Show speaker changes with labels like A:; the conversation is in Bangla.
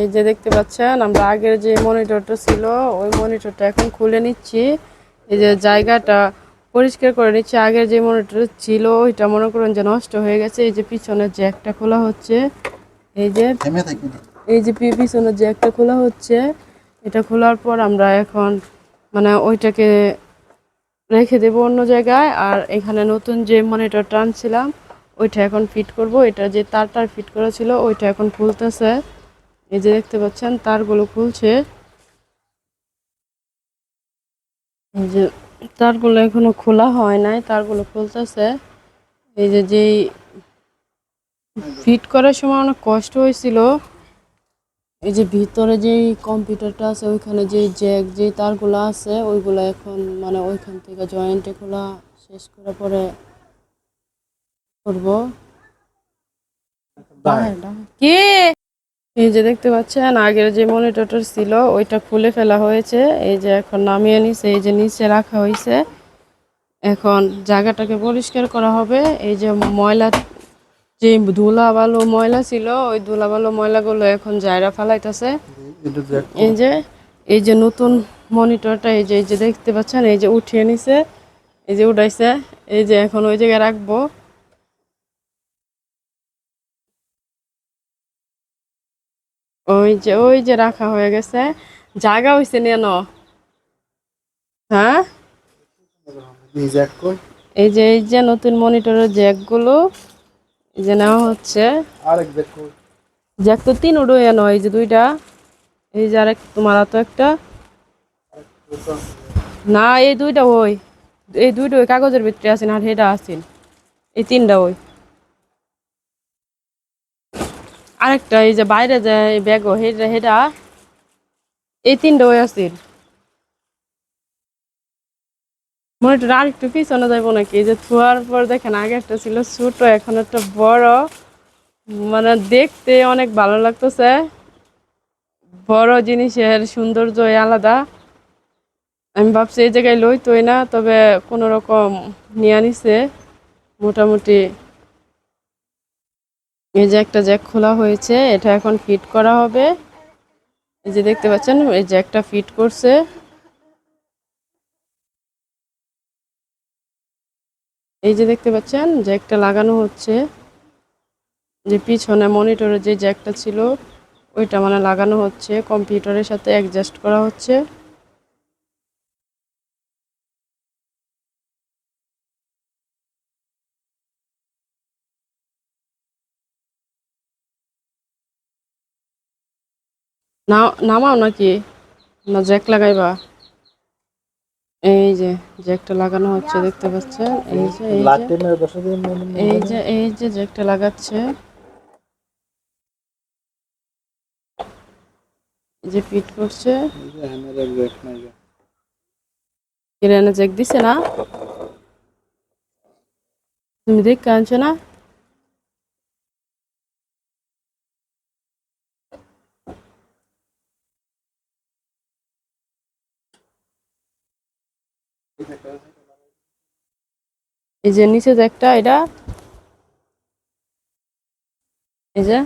A: এই যে দেখতে পাচ্ছেন আমরা আগের যে মনিটরটা ছিল ওই মনিটরটা এখন খুলে নিচ্ছি। এই যে জায়গাটা পরিষ্কার করে নিচ্ছি। আগের যে মনিটর ছিল ওইটা মনে করেন যে নষ্ট হয়ে গেছে। এই যে পিছনের জ্যাকটা খোলা হচ্ছে, এই যে পিছনের জ্যাকটা খোলা হচ্ছে। এটা খোলার পর আমরা এখন মানে ওইটাকে রেখে দেবো অন্য জায়গায়। আর এখানে নতুন যে মনিটরটা আনছিলাম ওইটা এখন ফিট করব। এটা যে তারটার ফিট করা ছিল ওইটা এখন খুলতেছে। এই যে দেখতে পাচ্ছেন তারগুলো খুলছে। এই যে তারগুলো এখনো খোলা হয় নাই, তারগুলো খুলতেছে। এই যে যেই ফিট করার সময় অনেক কষ্ট হয়েছিল। এই যে ভিতরে যেই কম্পিউটারটা আছে ওইখানে যেই জ্যাক যেই তারগুলো আছে ওইগুলো এখন মানে ওইখান থেকে জয়েন্টে খোলা শেষ করে পরে করবো। কি এই যে দেখতে পাচ্ছেন আগের যে মনিটরটা ছিল ওইটা খুলে ফেলা হয়েছে। এই যে এখন নামিয়ে নিছে, এই যে নিচে রাখা হয়েছে। এখন জায়গাটাকে পরিষ্কার করা হবে। এই যে ময়লা যে ধুলা বালু ময়লা ছিল ওই ধুলা বালু ময়লাগুলো এখন জায়গা ফেলাইতেছে। এই যে এই যে নতুন মনিটরটা এই যে দেখতে পাচ্ছেন এই যে উঠিয়ে নিছে, এই যে উঠাইছে। এই যে এখন ওই জায়গায় রাখবো। ওই যে রাখা হয়ে গেছে, জায়গা হয়েছে নিয়ে ন। হ্যাঁ এই যে নতুন মনিটরের জ্যাকগুলো এই যে নেওয়া হচ্ছে। জ্যাক তো তিন উডো নয়, এই যে দুইটা। এই যে আরেক তোমার তো একটা না, এই দুইটা ওই এই দুইটা ওই কাগজের ভিতরে আছেন আর হেডা আছেন। এই তিনটা ওই আরেকটা এই যে বাইরে যে ব্যাগ হেডা হেডা এই তিনটা ওই আছেন। মনিটর আর একটু পিছনে যাবো নাকি? এই যে থোয়ার পর দেখেন আগে একটা ছিল ছোট এখন একটা বড়, মানে দেখতে অনেক ভালো লাগতেছে। বড় জিনিসের সৌন্দর্যই আলাদা। আমি ভাবছি এই জায়গায় লইতোই না, তবে কোনো রকম নিয়ে নিছে মোটামুটি। এই যে একটা জ্যাক খোলা হয়েছে, এটা এখন ফিট করা হবে। এই যে দেখতে পাচ্ছেন এই জ্যাকটা ফিট করছে। এই যে দেখতে পাচ্ছেন জ্যাকটা লাগানো হচ্ছে। যে পিছনে মনিটরের যে জ্যাকটা ছিল ওইটা মানে লাগানো হচ্ছে, কম্পিউটারের সাথে অ্যাডজাস্ট করা হচ্ছে। না নামাও নাকি না জ্যাক লাগাইবা? এই যে জ্যাকটা লাগানো হচ্ছে দেখতে পাচ্ছেন। এই যে জ্যাকটা লাগাচ্ছে। এই যে ফিট করছে। কিরানা জ্যাক দিছে না? তুমি দেখে আনছো না? এই যে নিচে জ্যাকটা এটা এই যে